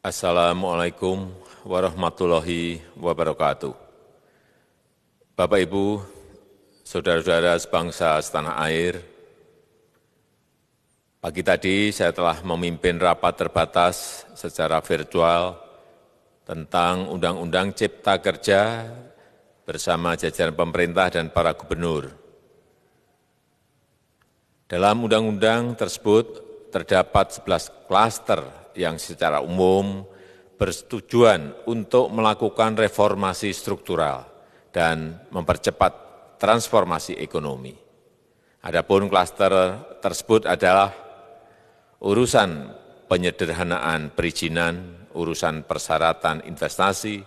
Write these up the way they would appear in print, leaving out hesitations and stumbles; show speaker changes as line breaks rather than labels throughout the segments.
Assalamualaikum warahmatullahi wabarakatuh. Bapak, Ibu, saudara-saudara sebangsa setanah air, pagi tadi saya telah memimpin rapat terbatas secara virtual tentang Undang-Undang Cipta Kerja bersama jajaran pemerintah dan para gubernur. Dalam undang-undang tersebut terdapat 11 klaster yang secara umum bertujuan untuk melakukan reformasi struktural dan mempercepat transformasi ekonomi. Adapun klaster tersebut adalah urusan penyederhanaan perizinan, urusan persyaratan investasi,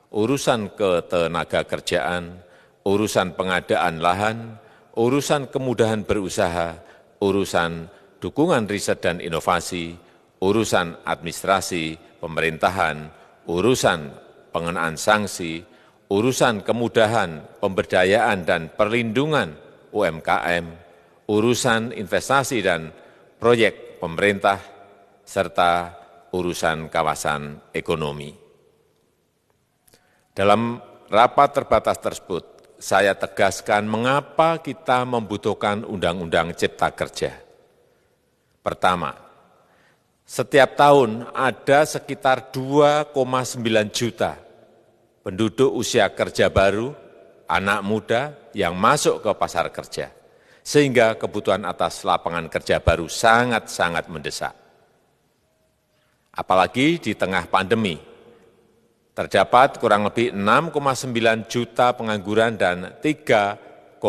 urusan ketenagakerjaan, urusan pengadaan lahan, urusan kemudahan berusaha, urusan dukungan riset dan inovasi, urusan administrasi pemerintahan, urusan pengenaan sanksi, urusan kemudahan pemberdayaan dan perlindungan UMKM, urusan investasi dan proyek pemerintah, serta urusan kawasan ekonomi. Dalam rapat terbatas tersebut, saya tegaskan mengapa kita membutuhkan Undang-Undang Cipta Kerja. Pertama, setiap tahun ada sekitar 2,9 juta penduduk usia kerja baru, anak muda yang masuk ke pasar kerja, sehingga kebutuhan atas lapangan kerja baru sangat-sangat mendesak. Apalagi di tengah pandemi, terdapat kurang lebih 6,9 juta pengangguran dan 3,5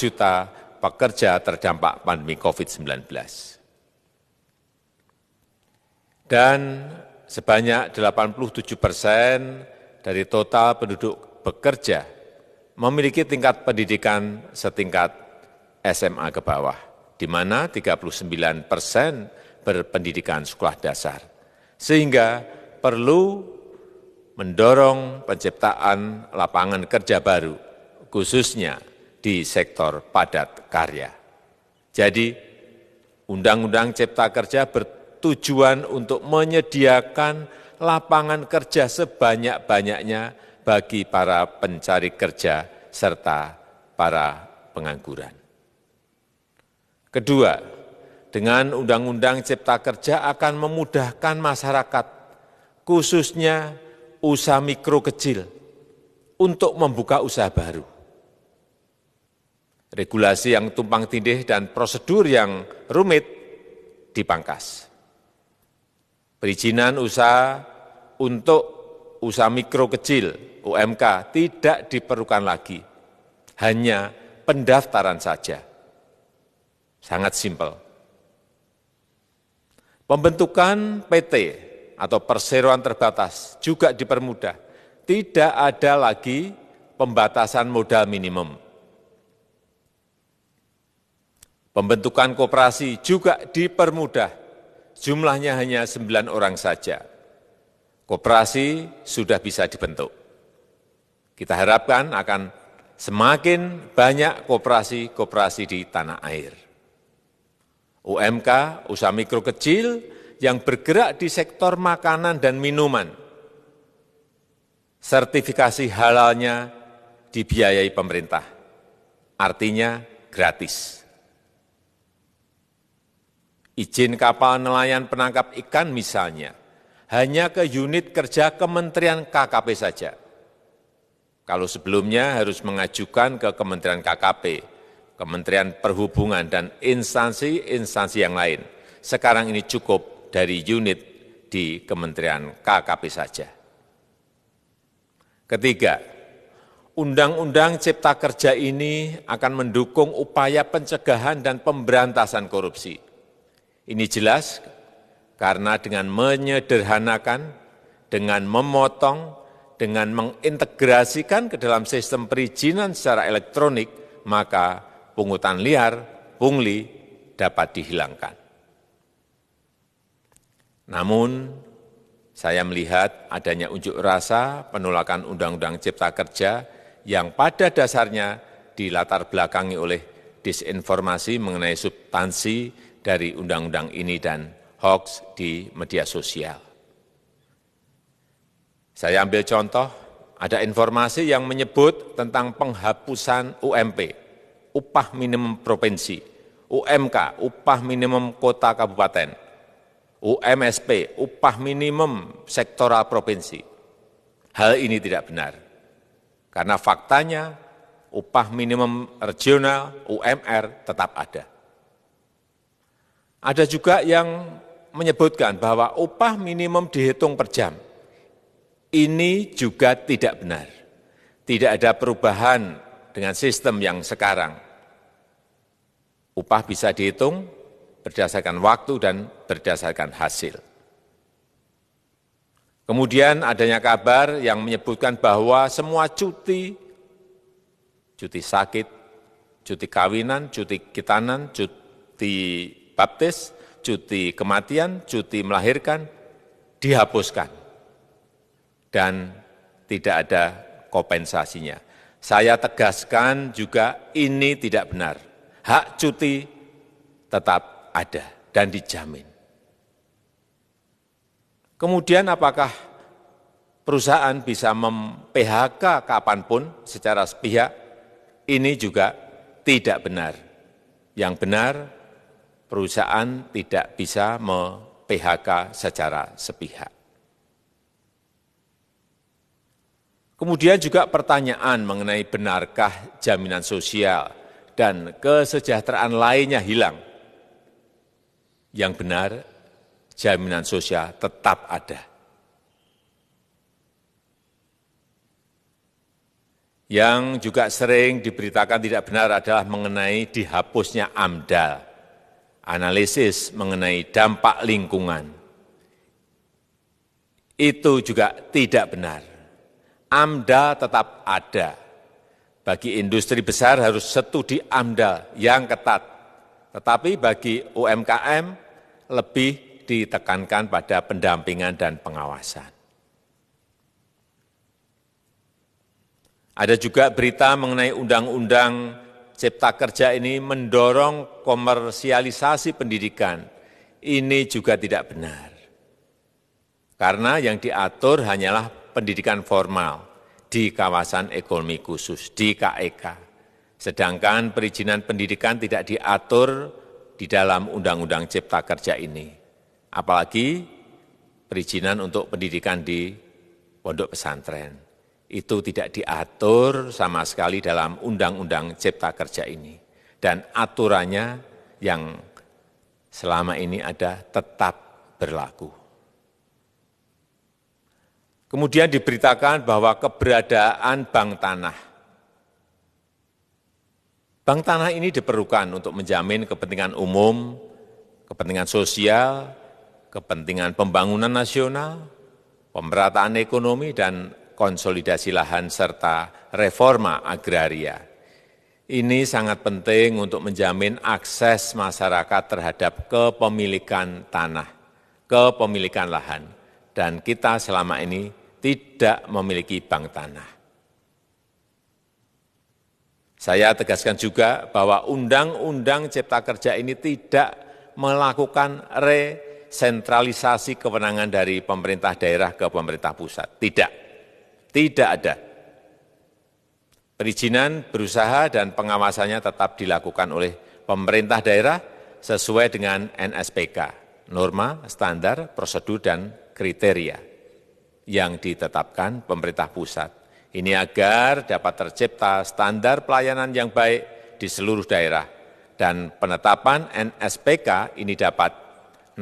juta pekerja terdampak pandemi COVID-19. Dan sebanyak 87% dari total penduduk bekerja memiliki tingkat pendidikan setingkat SMA ke bawah, di mana 39% berpendidikan sekolah dasar. Sehingga perlu mendorong penciptaan lapangan kerja baru, khususnya di sektor padat karya. Jadi, Undang-Undang Cipta Kerja bertujuan untuk menyediakan lapangan kerja sebanyak-banyaknya bagi para pencari kerja serta para pengangguran. Kedua, dengan Undang-Undang Cipta Kerja akan memudahkan masyarakat, khususnya usaha mikro kecil, untuk membuka usaha baru. Regulasi yang tumpang tindih dan prosedur yang rumit dipangkas. Perizinan usaha untuk usaha mikro kecil UMK tidak diperlukan lagi, hanya pendaftaran saja. Sangat simpel. Pembentukan PT atau perseroan terbatas juga dipermudah. Tidak ada lagi pembatasan modal minimum. Pembentukan koperasi juga dipermudah. Jumlahnya hanya 9 orang saja. Koperasi sudah bisa dibentuk. Kita harapkan akan semakin banyak koperasi-koperasi di tanah air. UMK, usaha mikro kecil yang bergerak di sektor makanan dan minuman. Sertifikasi halalnya dibiayai pemerintah, artinya gratis. Izin kapal nelayan penangkap ikan misalnya, hanya ke unit kerja Kementerian KKP saja. Kalau sebelumnya harus mengajukan ke Kementerian KKP, Kementerian Perhubungan, dan instansi-instansi yang lain. Sekarang ini cukup dari unit di Kementerian KKP saja. Ketiga, Undang-Undang Cipta Kerja ini akan mendukung upaya pencegahan dan pemberantasan korupsi. Ini jelas karena dengan menyederhanakan, dengan memotong, dengan mengintegrasikan ke dalam sistem perizinan secara elektronik, maka pungutan liar, pungli dapat dihilangkan. Namun, saya melihat adanya unjuk rasa penolakan Undang-Undang Cipta Kerja yang pada dasarnya dilatar belakangi oleh disinformasi mengenai substansi dari undang-undang ini dan hoax di media sosial. Saya ambil contoh, ada informasi yang menyebut tentang penghapusan UMP, upah minimum provinsi, UMK, upah minimum kota kabupaten, UMSP, upah minimum sektoral provinsi. Hal ini tidak benar, karena faktanya upah minimum regional, UMR, tetap ada. Ada juga yang menyebutkan bahwa upah minimum dihitung per jam. Ini juga tidak benar. Tidak ada perubahan dengan sistem yang sekarang. Upah bisa dihitung berdasarkan waktu dan berdasarkan hasil. Kemudian adanya kabar yang menyebutkan bahwa semua cuti sakit, cuti kawinan, cuti khitanan, cuti baptis, cuti kematian, cuti melahirkan, dihapuskan. Dan tidak ada kompensasinya. Saya tegaskan juga ini tidak benar. Hak cuti tetap ada dan dijamin. Kemudian apakah perusahaan bisa mem-PHK kapanpun secara sepihak? Ini juga tidak benar. Yang benar, perusahaan tidak bisa mem-PHK secara sepihak. Kemudian juga pertanyaan mengenai benarkah jaminan sosial dan kesejahteraan lainnya hilang. Yang benar, jaminan sosial tetap ada. Yang juga sering diberitakan tidak benar adalah mengenai dihapusnya AMDAL, analisis mengenai dampak lingkungan. Itu juga tidak benar. AMDAL tetap ada. Bagi industri besar harus studi AMDAL yang ketat. Tetapi bagi UMKM lebih ditekankan pada pendampingan dan pengawasan. Ada juga berita mengenai Undang-Undang Cipta Kerja ini mendorong komersialisasi pendidikan. Ini juga tidak benar. Karena yang diatur hanyalah pendidikan formal di kawasan ekonomi khusus, di KEK. Sedangkan perizinan pendidikan tidak diatur di dalam Undang-Undang Cipta Kerja ini. Apalagi perizinan untuk pendidikan di pondok pesantren. Itu tidak diatur sama sekali dalam Undang-Undang Cipta Kerja ini. Dan aturannya yang selama ini ada tetap berlaku. Kemudian diberitakan bahwa keberadaan bank tanah. Bank tanah ini diperlukan untuk menjamin kepentingan umum, kepentingan sosial, kepentingan pembangunan nasional, pemerataan ekonomi, dan konsolidasi lahan serta reforma agraria. Ini sangat penting untuk menjamin akses masyarakat terhadap kepemilikan tanah, kepemilikan lahan, dan kita selama ini tidak memiliki bank tanah. Saya tegaskan juga bahwa Undang-Undang Cipta Kerja ini tidak melakukan resentralisasi kewenangan dari pemerintah daerah ke pemerintah pusat. Tidak ada. Perizinan berusaha dan pengawasannya tetap dilakukan oleh pemerintah daerah sesuai dengan NSPK, norma, standar, prosedur, dan kriteria yang ditetapkan pemerintah pusat. Ini agar dapat tercipta standar pelayanan yang baik di seluruh daerah. Dan penetapan NSPK ini dapat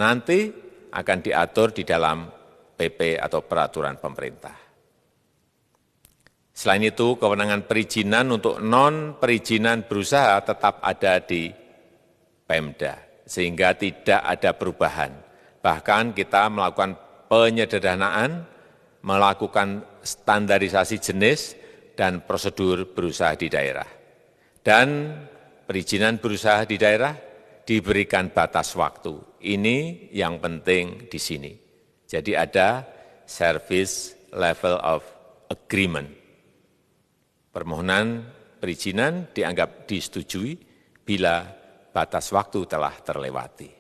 nanti akan diatur di dalam PP atau peraturan pemerintah. Selain itu, kewenangan perizinan untuk non-perizinan berusaha tetap ada di Pemda, sehingga tidak ada perubahan. Bahkan kita melakukan penyederhanaan, melakukan standarisasi jenis dan prosedur berusaha di daerah. Dan perizinan berusaha di daerah diberikan batas waktu. Ini yang penting di sini. Jadi ada service level of agreement. Permohonan perizinan dianggap disetujui bila batas waktu telah terlewati.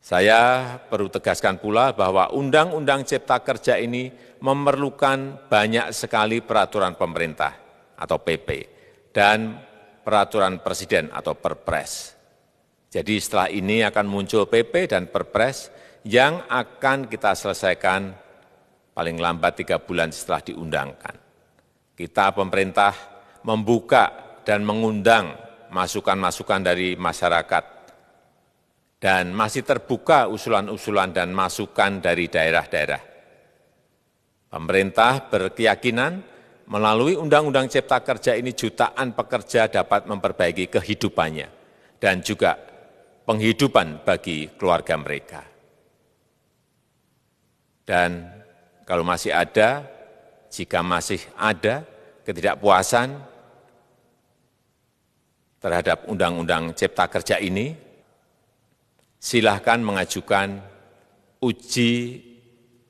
Saya perlu tegaskan pula bahwa Undang-Undang Cipta Kerja ini memerlukan banyak sekali peraturan pemerintah atau PP dan peraturan presiden atau Perpres. Jadi setelah ini akan muncul PP dan Perpres yang akan kita selesaikan paling lambat 3 bulan setelah diundangkan. Kita pemerintah membuka dan mengundang masukan-masukan dari masyarakat dan masih terbuka usulan-usulan dan masukan dari daerah-daerah. Pemerintah berkeyakinan melalui Undang-Undang Cipta Kerja ini jutaan pekerja dapat memperbaiki kehidupannya dan juga penghidupan bagi keluarga mereka. Dan kalau masih ada, jika masih ada ketidakpuasan terhadap Undang-Undang Cipta Kerja ini, silahkan mengajukan uji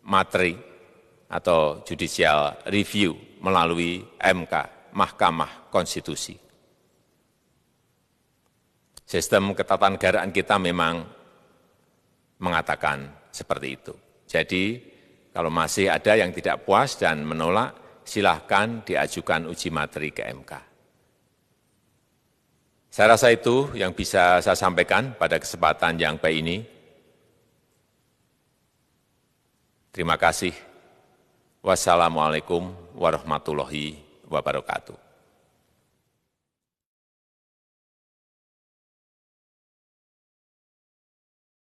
materi atau judicial review melalui MK, Mahkamah Konstitusi. Sistem ketatanegaraan kita memang mengatakan seperti itu. Jadi, kalau masih ada yang tidak puas dan menolak, silahkan diajukan uji materi ke MK. Saya rasa itu yang bisa saya sampaikan pada kesempatan yang baik ini. Terima kasih. Wassalamualaikum warahmatullahi wabarakatuh.